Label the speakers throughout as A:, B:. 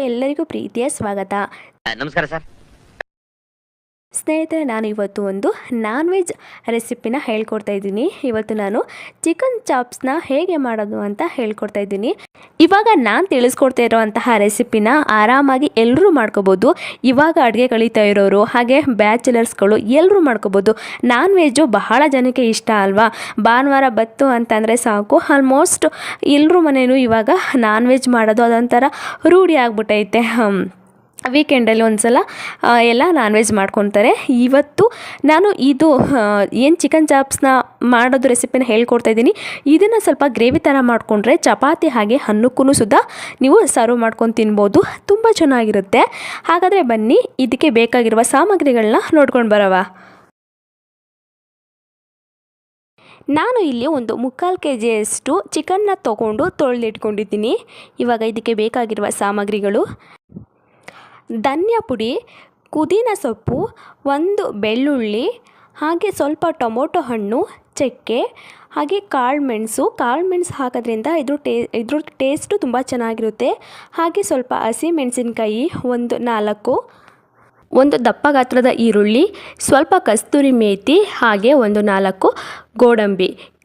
A: ಎಲ್ಲರಿಗೂ ಪ್ರೀತಿಯ ಸ್ವಾಗತ.
B: ನಮಸ್ಕಾರ ಸರ್.
A: ಸ್ನೇಹಿತರೆ, ನಾನು ಇವತ್ತು ಒಂದು ನಾನ್ ವೆಜ್ ರೆಸಿಪಿನ ಹೇಳ್ಕೊಡ್ತಾ ಇದ್ದೀನಿ. ಇವತ್ತು ನಾನು ಚಿಕನ್ ಚಾಪ್ಸ್ನ ಹೇಗೆ ಮಾಡೋದು ಅಂತ ಹೇಳ್ಕೊಡ್ತಾ ಇದ್ದೀನಿ. ಇವಾಗ ನಾನು ತಿಳಿಸ್ಕೊಡ್ತಾ ಇರೋವಂತಹ ರೆಸಿಪಿನ ಆರಾಮಾಗಿ ಎಲ್ಲರೂ ಮಾಡ್ಕೋಬೋದು. ಇವಾಗ ಅಡುಗೆ ಕಲಿತಾ ಇರೋರು ಹಾಗೆ ಬ್ಯಾಚುಲರ್ಸ್ಗಳು ಎಲ್ಲರೂ ಮಾಡ್ಕೋಬೋದು. ನಾನ್ ವೆಜ್ಜು ಬಹಳ ಜನಕ್ಕೆ ಇಷ್ಟ ಅಲ್ವಾ. ಭಾನುವಾರ ಬತ್ತು ಅಂತಂದರೆ ಸಾಕು, ಆಲ್ಮೋಸ್ಟ್ ಎಲ್ಲರೂ ಮನೇಲೂ ಇವಾಗ ನಾನ್ ವೆಜ್ ಮಾಡೋದು ಅದೊಂಥರ ರೂಢಿ ಆಗ್ಬಿಟ್ಟೈತೆ. ವೀಕೆಂಡಲ್ಲಿ ಒಂದು ಸಲ ಎಲ್ಲ ನಾನ್ ವೆಜ್ ಮಾಡ್ಕೊತಾರೆ. ಇವತ್ತು ನಾನು ಇದು ಏನು ಚಿಕನ್ ಚಾಪ್ಸ್ನ ಮಾಡೋದು ರೆಸಿಪಿನ ಹೇಳ್ಕೊಡ್ತಾ ಇದ್ದೀನಿ. ಇದನ್ನು ಸ್ವಲ್ಪ ಗ್ರೇವಿ ಥರ ಮಾಡಿಕೊಂಡ್ರೆ ಚಪಾತಿ ಹಾಗೆ ಅನ್ನಕ್ಕೂ ಸುದಾ ನೀವು ಸರ್ವ್ ಮಾಡ್ಕೊಂಡು ತಿನ್ಬೋದು. ತುಂಬ ಚೆನ್ನಾಗಿರುತ್ತೆ. ಹಾಗಾದರೆ ಬನ್ನಿ, ಇದಕ್ಕೆ ಬೇಕಾಗಿರುವ ಸಾಮಗ್ರಿಗಳನ್ನ ನೋಡ್ಕೊಂಡು ಬರವ. ನಾನು ಇಲ್ಲಿ ಒಂದು 3/4 kgಯಷ್ಟು ಚಿಕನ್ನ ತೊಗೊಂಡು ತೊಳೆದಿಟ್ಕೊಂಡಿದ್ದೀನಿ. ಇವಾಗ ಇದಕ್ಕೆ ಬೇಕಾಗಿರುವ ಸಾಮಗ್ರಿಗಳು: ಧನಿಯಾ ಪುಡಿ, ಪುದೀನ ಸೊಪ್ಪು, ಒಂದು ಬೆಳ್ಳುಳ್ಳಿ, ಹಾಗೆ ಸ್ವಲ್ಪ ಟೊಮೊಟೊ ಹಣ್ಣು, ಚಕ್ಕೆ, ಹಾಗೆ ಕಾಳು ಮೆಣಸು ಹಾಕೋದ್ರಿಂದ ಇದ್ರ ಟೇಸ್ಟು ತುಂಬ ಚೆನ್ನಾಗಿರುತ್ತೆ. ಹಾಗೆ ಸ್ವಲ್ಪ ಹಸಿ ಮೆಣಸಿನ್ಕಾಯಿ ಒಂದು 4, ಒಂದು ದಪ್ಪ ಗಾತ್ರದ ಈರುಳ್ಳಿ, ಸ್ವಲ್ಪ ಕಸ್ತೂರಿ ಮೇಥಿ, ಹಾಗೆ ಒಂದು 4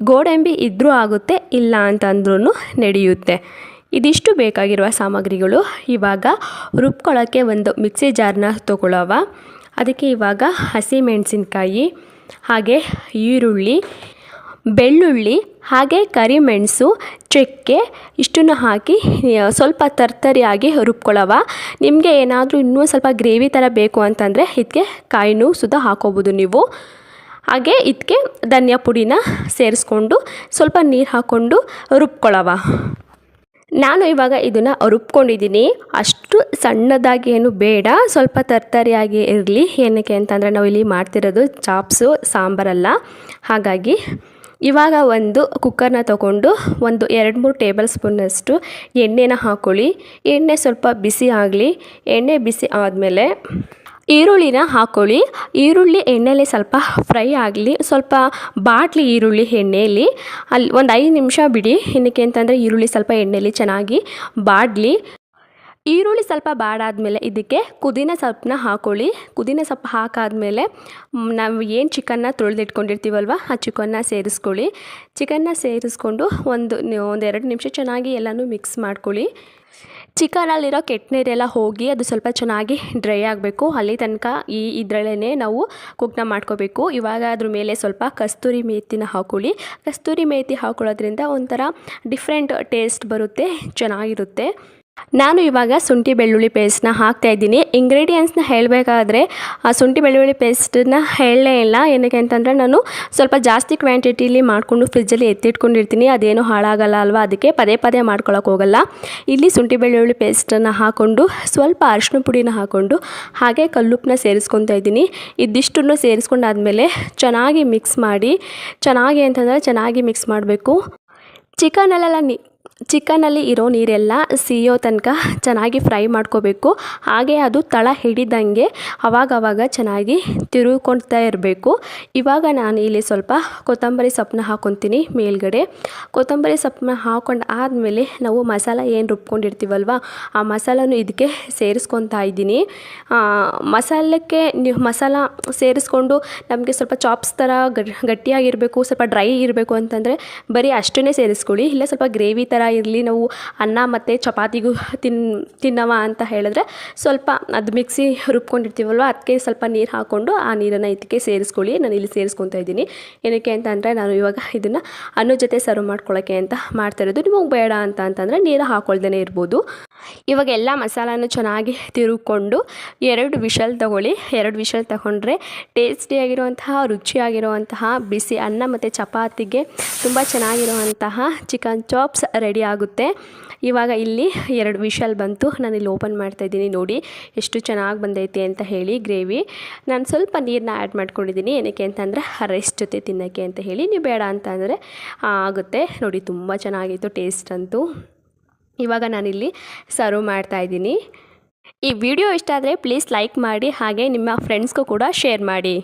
A: ಗೋಡಂಬಿ ಇದ್ದರೂ ಆಗುತ್ತೆ, ಇಲ್ಲ ಅಂತಂದ್ರೂ ನಡೆಯುತ್ತೆ. ಇದಿಷ್ಟು ಬೇಕಾಗಿರುವ ಸಾಮಗ್ರಿಗಳು. ಇವಾಗ ರುಬ್ಕೊಳ್ಳೋಕ್ಕೆ ಒಂದು ಮಿಕ್ಸಿ ಜಾರ್ನ ತೊಗೊಳ್ಳೋವ. ಅದಕ್ಕೆ ಇವಾಗ ಹಸಿ ಮೆಣಸಿನ್ಕಾಯಿ, ಹಾಗೆ ಈರುಳ್ಳಿ, ಬೆಳ್ಳುಳ್ಳಿ, ಹಾಗೆ ಕರಿಮೆಣಸು, ಚಕ್ಕೆ ಇಷ್ಟನ್ನು ಹಾಕಿ ಸ್ವಲ್ಪ ತರ್ತರಿಯಾಗಿ ರುಬ್ಕೊಳ್ಳೋವ. ನಿಮಗೆ ಏನಾದರೂ ಇನ್ನೂ ಸ್ವಲ್ಪ ಗ್ರೇವಿ ಥರ ಬೇಕು ಅಂತಂದರೆ ಇದಕ್ಕೆ ಕಾಯಿನೂ ಸುದಾ ಹಾಕೋಬೋದು ನೀವು. ಹಾಗೆ ಇದಕ್ಕೆ ಧನಿಯಾ ಪುಡಿನ ಸೇರಿಸ್ಕೊಂಡು ಸ್ವಲ್ಪ ನೀರು ಹಾಕ್ಕೊಂಡು ರುಬ್ಕೊಳ್ಳೋವ. ನಾನು ಇವಾಗ ಇದನ್ನು ರುಬ್ಕೊಂಡಿದ್ದೀನಿ. ಅಷ್ಟು ಸಣ್ಣದಾಗಿ ಏನು ಬೇಡ, ಸ್ವಲ್ಪ ತರ್ತರಿಯಾಗಿ ಇರಲಿ. ಏನಕ್ಕೆ ಅಂತಂದರೆ ನಾವು ಇಲ್ಲಿ ಮಾಡ್ತಿರೋದು ಚಾಪ್ಸು, ಸಾಂಬಾರಲ್ಲ. ಹಾಗಾಗಿ ಇವಾಗ ಒಂದು ಕುಕ್ಕರ್ನ ತೊಗೊಂಡು ಒಂದು 2-3 ಟೇಬಲ್ ಸ್ಪೂನಷ್ಟು ಎಣ್ಣೆನ ಹಾಕ್ಕೊಳ್ಳಿ. ಎಣ್ಣೆ ಸ್ವಲ್ಪ ಬಿಸಿ ಆಗಲಿ. ಎಣ್ಣೆ ಬಿಸಿ ಆದಮೇಲೆ ಈರುಳ್ಳಿನ ಹಾಕ್ಕೊಳ್ಳಿ. ಈರುಳ್ಳಿ ಎಣ್ಣೆಯಲ್ಲಿ ಸ್ವಲ್ಪ ಫ್ರೈ ಆಗಲಿ. ಸ್ವಲ್ಪ ಬಾಟ್ಲಿ ಈರುಳ್ಳಿ ಎಣ್ಣೆಯಲ್ಲಿ ಅಲ್ಲಿ ಒಂದು 5 ನಿಮಿಷ ಬಿಡಿ. ಏನಕ್ಕೆ ಅಂತಂದರೆ ಈರುಳ್ಳಿ ಸ್ವಲ್ಪ ಎಣ್ಣೆಯಲ್ಲಿ ಚೆನ್ನಾಗಿ ಬಾಡಲಿ. ಈರುಳ್ಳಿ ಸ್ವಲ್ಪ ಬಾಡಾದಮೇಲೆ ಇದಕ್ಕೆ ಪುದೀನ ಸೊಪ್ಪನ್ನ ಹಾಕ್ಕೊಳ್ಳಿ. ಪುದೀನ ಸೊಪ್ಪು ಹಾಕಾದ್ಮೇಲೆ ನಾವು ಏನು ಚಿಕನ್ನ ತೊಳೆದಿಟ್ಕೊಂಡಿರ್ತೀವಲ್ವ ಆ ಚಿಕನ್ನ ಸೇರಿಸ್ಕೊಳ್ಳಿ. ಚಿಕನ್ನ ಸೇರಿಸ್ಕೊಂಡು ಒಂದು 2 ನಿಮಿಷ ಚೆನ್ನಾಗಿ ಎಲ್ಲನೂ ಮಿಕ್ಸ್ ಮಾಡ್ಕೊಳ್ಳಿ. ಚಿಕನಲ್ಲಿರೋ ಕೆಟ್ಟ ನೀರೆಲ್ಲ ಹೋಗಿ ಅದು ಸ್ವಲ್ಪ ಚೆನ್ನಾಗಿ ಡ್ರೈ ಆಗಬೇಕು. ಅಲ್ಲಿ ತನಕ ಇದರಲ್ಲೇ ನಾವು ಕುಕ್ನ ಮಾಡ್ಕೋಬೇಕು. ಇವಾಗ ಅದ್ರ ಮೇಲೆ ಸ್ವಲ್ಪ ಕಸ್ತೂರಿ ಮೇಥಿನ ಹಾಕ್ಕೊಳ್ಳಿ. ಕಸ್ತೂರಿ ಮೇಥಿ ಹಾಕೊಳ್ಳೋದ್ರಿಂದ ಒಂಥರ ಡಿಫ್ರೆಂಟ್ ಟೇಸ್ಟ್ ಬರುತ್ತೆ, ಚೆನ್ನಾಗಿರುತ್ತೆ. ನಾನು ಇವಾಗ ಶುಂಠಿ ಬೆಳ್ಳುಳ್ಳಿ ಪೇಸ್ಟ್ನ ಹಾಕ್ತಾಯಿದ್ದೀನಿ. ಇಂಗ್ರೀಡಿಯೆಂಟ್ಸ್ನ ಹೇಳಬೇಕಾದ್ರೆ ಶುಂಠಿ ಬೆಳ್ಳುಳ್ಳಿ ಪೇಸ್ಟನ್ನ ಹೇಳಲೇ ಇಲ್ಲ. ಏನಕ್ಕೆ ಅಂತಂದರೆ ನಾನು ಸ್ವಲ್ಪ ಜಾಸ್ತಿ ಕ್ವಾಂಟಿಟಿಲಿ ಮಾಡಿಕೊಂಡು ಫ್ರಿಜ್ಜಲ್ಲಿ ಎತ್ತಿಟ್ಕೊಂಡಿರ್ತೀನಿ. ಅದೇನು ಹಾಳಾಗಲ್ಲ ಅಲ್ವಾ, ಅದಕ್ಕೆ ಪದೇ ಮಾಡ್ಕೊಳಕ್ಕೆ ಹೋಗಲ್ಲ. ಇಲ್ಲಿ ಶುಂಠಿ ಬೆಳ್ಳುಳ್ಳಿ ಪೇಸ್ಟನ್ನು ಹಾಕ್ಕೊಂಡು ಸ್ವಲ್ಪ ಅರಿಶಿನ ಪುಡಿನ ಹಾಕ್ಕೊಂಡು ಹಾಗೆ ಕಲ್ಲುಪ್ಪನ್ನ ಸೇರಿಸ್ಕೊತಾ ಇದ್ದೀನಿ. ಇದಿಷ್ಟನ್ನು ಸೇರಿಸ್ಕೊಂಡಾದ್ಮೇಲೆ ಚೆನ್ನಾಗಿ ಮಿಕ್ಸ್ ಮಾಡಿ, ಚೆನ್ನಾಗಿ ಮಿಕ್ಸ್ ಮಾಡಬೇಕು. ಚಿಕನಲ್ಲಿ ಇರೋ ನೀರೆಲ್ಲ ಸಿಯೋ ತನಕ ಚೆನ್ನಾಗಿ ಫ್ರೈ ಮಾಡ್ಕೋಬೇಕು. ಹಾಗೆ ಅದು ತಳ ಹಿಡಿದಂಗೆ ಅವಾಗವಾಗ ಚೆನ್ನಾಗಿ ತಿರುಗ್ಕೊಳ್ತಾ ಇರಬೇಕು. ಇವಾಗ ನಾನು ಇಲ್ಲಿ ಸ್ವಲ್ಪ ಕೊತ್ತಂಬರಿ ಸೊಪ್ಪನ್ನ ಹಾಕ್ಕೊತೀನಿ ಮೇಲ್ಗಡೆ. ಕೊತ್ತಂಬರಿ ಸೊಪ್ಪನ್ನ ಹಾಕ್ಕೊಂಡು ಆದಮೇಲೆ ನಾವು ಮಸಾಲ ಏನು ರುಬ್ಕೊಂಡಿರ್ತೀವಲ್ವ ಆ ಮಸಾಲನೂ ಇದಕ್ಕೆ ಸೇರಿಸ್ಕೊತಾ ಇದ್ದೀನಿ. ಮಸಾಲಕ್ಕೆ ನೀವು ಮಸಾಲ ಸೇರಿಸ್ಕೊಂಡು ನಮಗೆ ಸ್ವಲ್ಪ ಚಾಪ್ಸ್ ಥರ ಗಟ್ಟಿಯಾಗಿರಬೇಕು, ಸ್ವಲ್ಪ ಡ್ರೈ ಇರಬೇಕು ಅಂತಂದರೆ ಬರೀ ಅಷ್ಟನ್ನೇ ಸೇರಿಸ್ಕೊಳ್ಳಿ. ಇಲ್ಲ ಸ್ವಲ್ಪ ಗ್ರೇವಿ ಥರ ಇರಲಿ, ನಾವು ಅನ್ನ ಮತ್ತು ಚಪಾತಿಗೂ ತಿನ್ನವ ಅಂತ ಹೇಳಿದ್ರೆ ಸ್ವಲ್ಪ ಅದು ಮಿಕ್ಸಿ ರುಬ್ಕೊಂಡಿರ್ತೀವಲ್ವ ಅದಕ್ಕೆ ಸ್ವಲ್ಪ ನೀರು ಹಾಕ್ಕೊಂಡು ಆ ನೀರನ್ನು ಇದಕ್ಕೆ ಸೇರಿಸ್ಕೊಳ್ಳಿ. ನಾನು ಇಲ್ಲಿ ಸೇರಿಸ್ಕೊತಾ ಇದ್ದೀನಿ. ಏನಕ್ಕೆ ಅಂತಂದರೆ ನಾನು ಇವಾಗ ಇದನ್ನು ಅನ್ನದ ಜೊತೆ ಸರ್ವ್ ಮಾಡ್ಕೊಳ್ಳೋಕ್ಕೆ ಅಂತ ಮಾಡ್ತಾಯಿರೋದು. ನಿಮಗೆ ಬೇಡ ಅಂತಂದರೆ ನೀರು ಹಾಕ್ಕೊಳ್ದೇ ಇರ್ಬೋದು. ಇವಾಗ ಎಲ್ಲ ಮಸಾಲನೂ ಚೆನ್ನಾಗಿ ತಿರುಗಿಕೊಂಡು 2 ವಿಷಲ್ ತೊಗೊಳ್ಳಿ. 2 ವಿಷಲ್ ತಗೊಂಡ್ರೆ ಟೇಸ್ಟಿಯಾಗಿರುವಂತಹ, ರುಚಿಯಾಗಿರುವಂತಹ ಬಿಸಿ ಅನ್ನ ಮತ್ತು ಚಪಾತಿಗೆ ತುಂಬ ಚೆನ್ನಾಗಿರುವಂತಹ ಚಿಕನ್ ಚಾಪ್ಸ್ ರೆಡಿ ಆಗುತ್ತೆ. ಇವಾಗ ಇಲ್ಲಿ 2 ವಿಷಲ್ ಬಂತು. ನಾನು ಇಲ್ಲಿ ಓಪನ್ ಮಾಡ್ತಾಯಿದ್ದೀನಿ. ನೋಡಿ ಎಷ್ಟು ಚೆನ್ನಾಗಿ ಬಂದೈತೆ ಅಂತ ಹೇಳಿ ಗ್ರೇವಿ. ನಾನು ಸ್ವಲ್ಪ ನೀರನ್ನ ಆ್ಯಡ್ ಮಾಡ್ಕೊಂಡಿದ್ದೀನಿ. ಏನಕ್ಕೆ ಅಂತಂದರೆ ರೈಸ್ ಜೊತೆ ತಿನ್ನೋಕ್ಕೆ ಅಂತ ಹೇಳಿ. ನೀವು ಬೇಡ ಅಂತಂದರೆ ಆಗುತ್ತೆ. ನೋಡಿ ತುಂಬ ಚೆನ್ನಾಗಿತ್ತು ಟೇಸ್ಟ್ ಅಂತೂ. ಇವಾಗ ನಾನಿಲ್ಲಿ ಸರ್ವ್ ಮಾಡ್ತಾಯಿದ್ದೀನಿ. ಈ ವಿಡಿಯೋ ಇಷ್ಟ ಆದರೆ ಪ್ಲೀಸ್ ಲೈಕ್ ಮಾಡಿ, ಹಾಗೆ ನಿಮ್ಮ ಫ್ರೆಂಡ್ಸ್ಗೂ ಕೂಡ ಶೇರ್ ಮಾಡಿ.